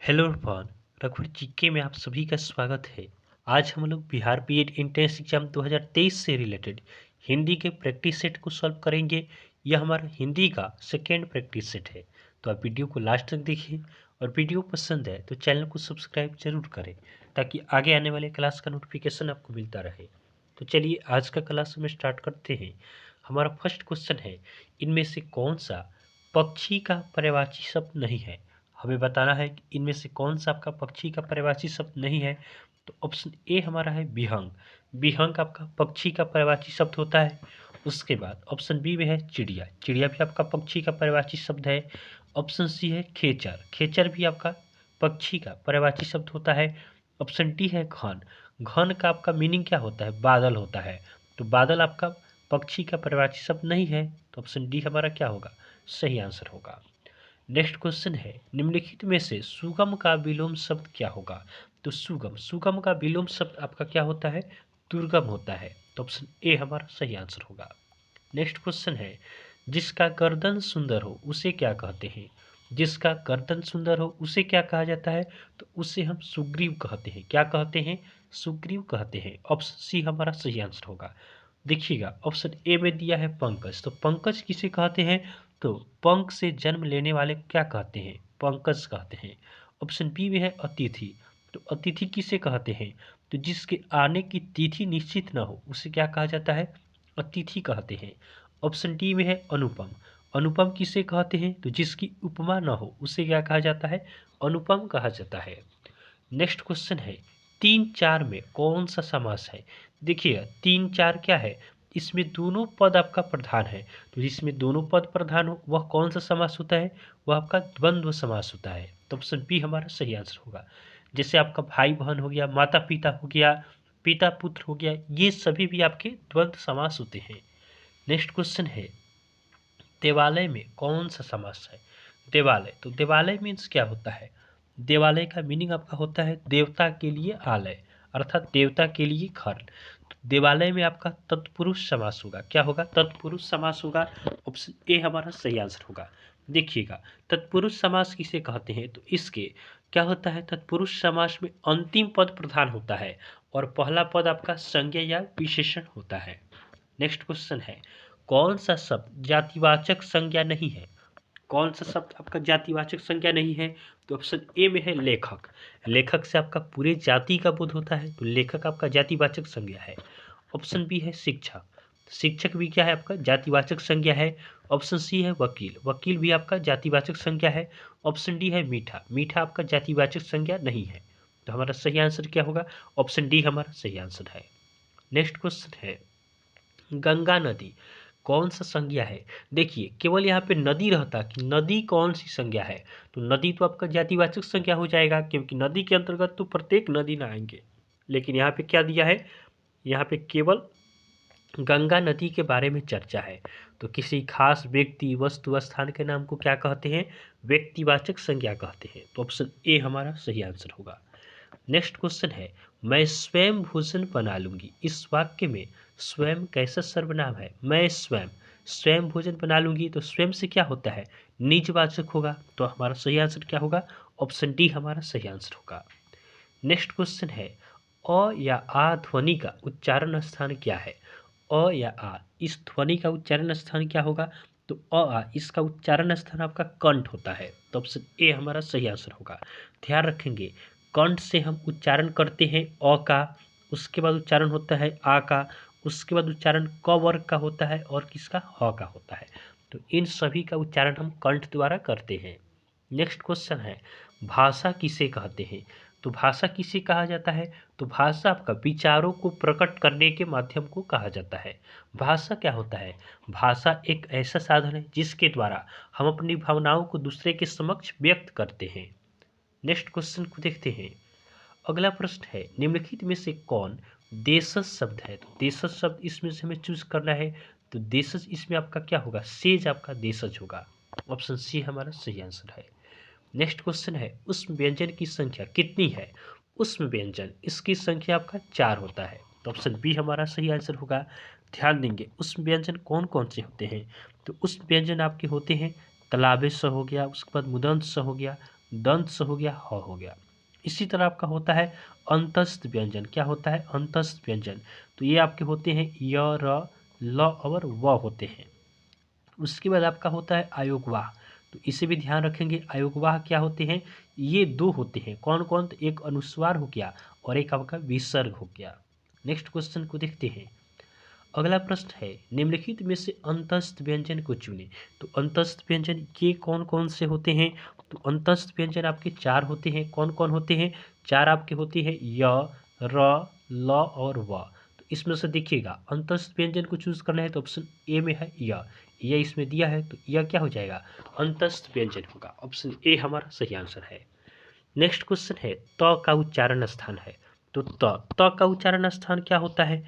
Hello everyone, रघुवर GK में आप सभी का स्वागत है। आज हम लोग बिहार बीएड एंट्रेंस एग्जाम 2023 से रिलेटेड हिंदी के प्रैक्टिस सेट को सॉल्व करेंगे। यह हमारा हिंदी का सेकेंड प्रैक्टिस सेट है, तो आप वीडियो को लास्ट तक देखिए और वीडियो पसंद है तो चैनल को सब्सक्राइब जरूर करें ताकि आगे आने वाले क्लास का नोटिफिकेशन आपको मिलता रहे। तो चलिए आज का क्लास हम स्टार्ट करते हैं। हमारा फर्स्ट क्वेश्चन है, इनमें से कौन सा पक्षी का पर्यायवाची शब्द नहीं है। हमें बताना है कि इनमें से कौन सा आपका पक्षी का पर्यायवाची शब्द नहीं है। तो ऑप्शन ए हमारा है विहंग। विहंग आपका पक्षी का पर्यायवाची शब्द होता है। उसके बाद ऑप्शन बी में है चिड़िया। चिड़िया भी आपका पक्षी का पर्यायवाची शब्द है। ऑप्शन सी है खेचर। खेचर भी आपका पक्षी का पर्यायवाची शब्द होता है। ऑप्शन डी है घन। घन का आपका मीनिंग क्या होता है? बादल होता है। तो बादल आपका पक्षी का पर्यायवाची शब्द नहीं है, तो ऑप्शन डी हमारा क्या होगा? सही आंसर होगा। नेक्स्ट क्वेश्चन है, निम्नलिखित में से सुगम का विलोम शब्द क्या होगा? तो सुगम सुगम का विलोम शब्द आपका क्या होता है? दुर्गम होता है। तो ऑप्शन ए हमारा सही आंसर होगा। नेक्स्ट क्वेश्चन है, जिसका गर्दन सुंदर हो उसे क्या कहते हैं? जिसका गर्दन सुंदर हो उसे क्या कहा जाता है? तो उसे हम सुग्रीव कहते हैं। क्या कहते हैं? सुग्रीव कहते हैं। ऑप्शन सी हमारा सही आंसर होगा। देखिएगा ऑप्शन ए में दिया है पंकज। तो पंकज किसे कहते हैं? तो पंख से जन्म लेने वाले को क्या कहते हैं? पंकज कहते हैं। ऑप्शन बी में है अतिथि। तो अतिथि किसे कहते हैं? तो जिसके आने की तिथि निश्चित न हो उसे क्या कहा जाता है? अतिथि कहते हैं। ऑप्शन डी में है अनुपम। अनुपम किसे कहते हैं? तो जिसकी उपमा न हो उसे क्या कहा जाता है? अनुपम कहा जाता है। नेक्स्ट क्वेश्चन है, 3-4 में कौन सा समास है? देखिएगा 3-4 क्या है? इसमें दोनों पद आपका प्रधान है। तो जिसमें दोनों पद प्रधान हो वह कौन सा समास होता है? वह आपका द्वंद्व समास होता है। तो ऑप्शन बी हमारा सही आंसर होगा। जैसे आपका भाई बहन हो गया, माता पिता हो गया, पिता पुत्र हो गया, ये सभी भी आपके द्वंद्व समास होते हैं। नेक्स्ट क्वेश्चन है, देवालय में कौन सा समास है? देवालय, तो देवालय मीन्स क्या होता है? देवालय का मीनिंग आपका होता है देवता के लिए आलय, अर्थात देवता के लिए घर। तो देवालय में आपका तत्पुरुष समास होगा। क्या होगा? तत्पुरुष समास होगा। ऑप्शन ए हमारा सही आंसर होगा। देखिएगा तत्पुरुष समास किसे कहते हैं? तो इसके क्या होता है? तत्पुरुष समास में अंतिम पद प्रधान होता है और पहला पद आपका संज्ञा या विशेषण होता है। नेक्स्ट क्वेश्चन है, कौन सा शब्द जातिवाचक संज्ञा नहीं है? कौन सा शब्द आपका जातिवाचक संज्ञा नहीं है? तो ऑप्शन ए में है लेखक। लेखक से आपका पूरे जाति का बोध होता है, तो लेखक आपका जातिवाचक संज्ञा है। ऑप्शन बी है शिक्षक। शिक्षक भी क्या है? आपका जातिवाचक संज्ञा है। ऑप्शन सी है वकील। वकील भी आपका जातिवाचक संज्ञा है। ऑप्शन डी है मीठा। मीठा आपका जातिवाचक संज्ञा नहीं है। तो हमारा सही आंसर क्या होगा? ऑप्शन डी हमारा सही आंसर है। नेक्स्ट क्वेश्चन है, गंगा नदी कौन सा संज्ञा है? देखिए केवल यहाँ पे नदी रहता कि नदी कौन सी संज्ञा है, तो नदी तो आपका जातिवाचक संज्ञा हो जाएगा क्योंकि नदी के अंतर्गत तो प्रत्येक नदी ना आएंगे। लेकिन यहाँ पे क्या दिया है? यहाँ पे केवल गंगा नदी के बारे में चर्चा है। तो किसी खास व्यक्ति वस्तु स्थान के नाम को क्या कहते हैं? व्यक्तिवाचक संज्ञा कहते हैं। तो ऑप्शन ए हमारा सही आंसर होगा। नेक्स्ट क्वेश्चन है, मैं स्वयं भोजन बना लूंगी। इस वाक्य में स्वयं कैसा सर्वनाम है? मैं स्वयं, स्वयं भोजन बना लूंगी, तो स्वयं से क्या होता है? निजवाचक होगा। तो हमारा सही आंसर क्या होगा? ऑप्शन डी हमारा सही आंसर होगा। नेक्स्ट क्वेश्चन है, अ या आ ध्वनि का उच्चारण स्थान क्या है? अ या आ, इस ध्वनि का उच्चारण स्थान क्या होगा? तो अ आ, इसका उच्चारण स्थान आपका कंठ होता है। तो ऑप्शन ए हमारा सही आंसर होगा। ध्यान रखेंगे कंठ से हम उच्चारण करते हैं अ का, उसके बाद उच्चारण होता है आ का, उसके बाद उच्चारण क वर्ग का होता है और किसका? ह का होता है। तो इन सभी का उच्चारण हम कंठ द्वारा करते हैं। नेक्स्ट क्वेश्चन है, भाषा किसे कहते हैं? तो भाषा किसे कहा जाता है? तो भाषा आपका विचारों को प्रकट करने के माध्यम को कहा जाता है। भाषा क्या होता है? भाषा एक ऐसा साधन है जिसके द्वारा हम अपनी भावनाओं को दूसरे के समक्ष व्यक्त करते हैं। नेक्स्ट क्वेश्चन को देखते हैं। अगला प्रश्न है, निम्नलिखित में से कौन देशज शब्द है? तो देशज शब्द इसमें से हमें चूज करना है। तो देशज इसमें आपका क्या होगा? सेज आपका देशज होगा। ऑप्शन सी हमारा सही आंसर है। नेक्स्ट क्वेश्चन है, उष्म व्यंजन की संख्या कितनी है? उष्म व्यंजन इसकी संख्या आपका 4 होता है। तो ऑप्शन बी हमारा सही आंसर होगा। ध्यान देंगे उष्म व्यंजन कौन कौन से होते हैं? तो उष्म व्यंजन आपके होते हैं तलाबे स हो गया, उसके बाद मुदंत स हो गया, दंत स हो गया, ह हो गया। इसी तरह आपका होता है अंतस्थ व्यंजन। क्या होता है? अंतस्थ व्यंजन। तो ये आपके होते हैं य, र, ल और व होते हैं। उसके बाद आपका होता है अयोगवाह। तो इसे भी ध्यान रखेंगे। अयोगवाह क्या होते हैं? ये दो होते हैं। कौन कौन? तो एक अनुस्वार हो गया और एक आपका विसर्ग हो गया। नेक्स्ट क्वेश्चन को देखते हैं। अगला प्रश्न है निम्नलिखित में से अंतस्थ व्यंजन को चुनें। तो अंतस्थ व्यंजन ये कौन कौन से होते हैं? तो अंतस्थ व्यंजन आपके चार होते हैं। कौन कौन होते हैं? चार आपके होते हैं य, र, ल और व। तो इसमें से देखिएगा अंतस्थ व्यंजन को चूज करना है तो ऑप्शन ए में है य। ये इसमें दिया है तो यह क्या हो जाएगा? अंतस्थ व्यंजन होगा। ऑप्शन ए हमारा सही आंसर है। नेक्स्ट क्वेश्चन है त का उच्चारण स्थान है। तो त का उच्चारण स्थान क्या होता है?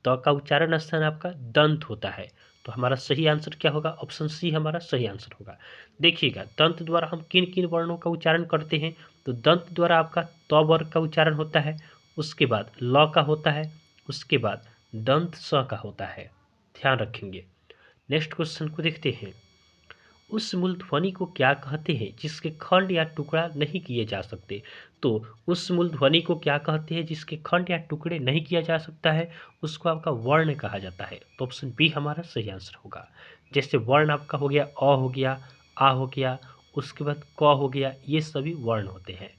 त का उच्चारण स्थान आपका दंत होता है। तो हमारा सही आंसर क्या होगा? ऑप्शन सी हमारा सही आंसर होगा। देखिएगा दंत द्वारा हम किन किन वर्णों का उच्चारण करते हैं। तो दंत द्वारा आपका त वर्ग का उच्चारण होता है, उसके बाद ल का होता है, उसके बाद दंत स का होता है। ध्यान रखेंगे। नेक्स्ट क्वेश्चन को देखते हैं। उस मूलध्वनि को क्या कहते हैं जिसके खंड या टुकड़ा नहीं किए जा सकते? तो उस मूलध्वनि को क्या कहते हैं जिसके खंड या टुकड़े नहीं किया जा सकता है? उसको आपका वर्ण कहा जाता है। तो ऑप्शन बी हमारा सही आंसर होगा। जैसे वर्ण आपका हो गया अ हो गया, आ हो गया, उसके बाद क हो गया, ये सभी वर्ण होते हैं।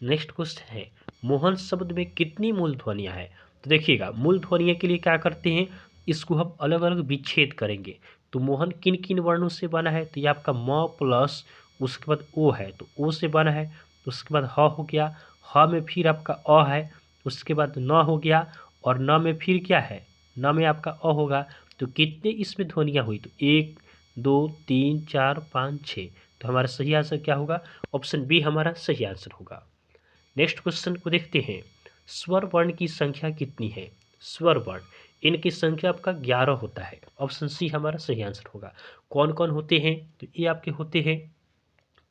नेक्स्ट क्वेश्चन है मोहन शब्द में कितनी मूल ध्वनियाँ हैं? तो देखिएगा मूल ध्वनियों के लिए क्या करते हैं, इसको हम अलग अलग विच्छेद करेंगे। तो मोहन किन किन वर्णों से बना है? तो ये आपका म प्लस उसके बाद ओ है, तो ओ से बना है। उसके बाद ह हो गया, ह में फिर आपका अ है, उसके बाद न हो गया और न में फिर क्या है? न में आपका अ होगा। तो कितने इसमें ध्वनियाँ हुई? तो 1 2 3 4 5 6। तो हमारा सही आंसर क्या होगा? ऑप्शन बी हमारा सही आंसर होगा। नेक्स्ट क्वेश्चन को देखते हैं। स्वर वर्ण की संख्या कितनी है? स्वर वर्ण इनकी संख्या आपका 11 होता है। ऑप्शन सी हमारा सही आंसर होगा। कौन कौन होते हैं? तो ये आपके होते हैं,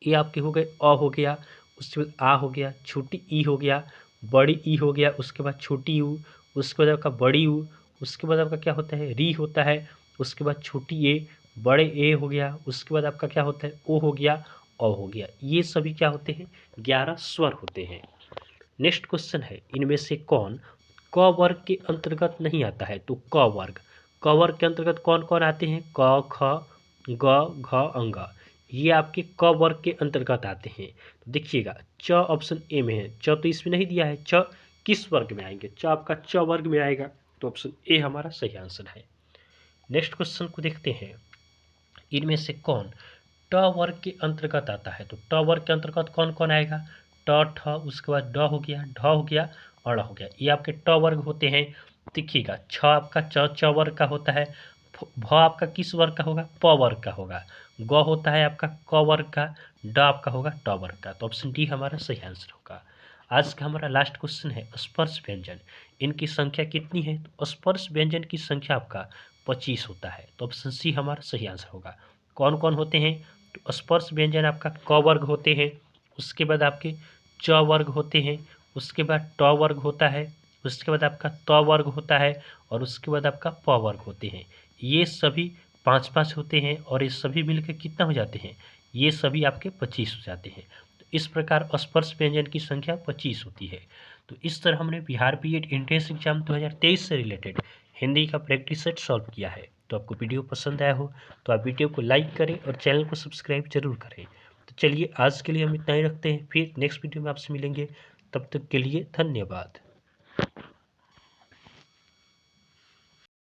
ये आपके हो गए अ हो गया, उसके बाद आ हो गया, छोटी ई हो गया, बड़ी ई हो गया, उसके बाद छोटी यू, उसके बाद आपका बड़ी यू, उसके बाद आपका क्या होता है? री होता है, उसके बाद छोटी ए, बड़े ए हो गया, उसके बाद आपका क्या होता है? ओ हो गया, अ हो गया। ये सभी क्या होते हैं? 11 स्वर होते हैं। नेक्स्ट क्वेश्चन है इनमें से कौन क वर्ग के अंतर्गत नहीं आता है? तो क वर्ग के अंतर्गत कौन कौन आते हैं? क ख ग घ अंग, ये आपके क वर्ग के अंतर्गत आते हैं। तो देखिएगा च ऑप्शन ए में है, च तो इसमें नहीं दिया है, च किस वर्ग में आएंगे? च आपका च वर्ग में आएगा। तो ऑप्शन ए हमारा सही आंसर है। नेक्स्ट क्वेश्चन को देखते हैं। इनमें से कौन ट वर्ग के अंतर्गत आता है? तो ट वर्ग के अंतर्गत कौन कौन आएगा? ट ठ, उसके बाद ड हो गया, ढ हो गया, अड़ हो गया, ये आपके ट वर्ग होते हैं। देखिएगा छ आपका च वर्ग का होता है, भ आपका किस वर्ग का होगा? प वर्ग का होगा, ग होता है आपका क वर्ग का, ड आपका होगा ट वर्ग का। तो ऑप्शन डी हमारा सही आंसर होगा। आज का हमारा लास्ट क्वेश्चन है स्पर्श व्यंजन, इनकी संख्या कितनी है? तो स्पर्श व्यंजन की संख्या आपका 25 होता है। तो ऑप्शन सी हमारा सही आंसर होगा। कौन कौन होते हैं? तो स्पर्श व्यंजन आपका क वर्ग होते हैं, उसके बाद आपके च वर्ग होते हैं, उसके बाद ट वर्ग होता है, उसके बाद आपका त वर्ग होता है और उसके बाद आपका प वर्ग होते हैं। ये सभी 5-5 होते हैं और ये सभी मिलकर कितना हो जाते हैं? ये सभी आपके 25 हो जाते हैं। तो इस प्रकार स्पर्श व्यंजन की संख्या 25 होती है। तो इस तरह हमने बिहार बीएड एंट्रेंस एग्जाम 2023 से रिलेटेड हिंदी का प्रैक्टिस सेट सॉल्व किया है। तो आपको वीडियो पसंद आया हो तो आप वीडियो को लाइक करें और चैनल को सब्सक्राइब जरूर करें। तो चलिए आज के लिए हम इतना ही रखते हैं, फिर नेक्स्ट वीडियो में आपसे मिलेंगे। तब तक के लिए धन्यवाद।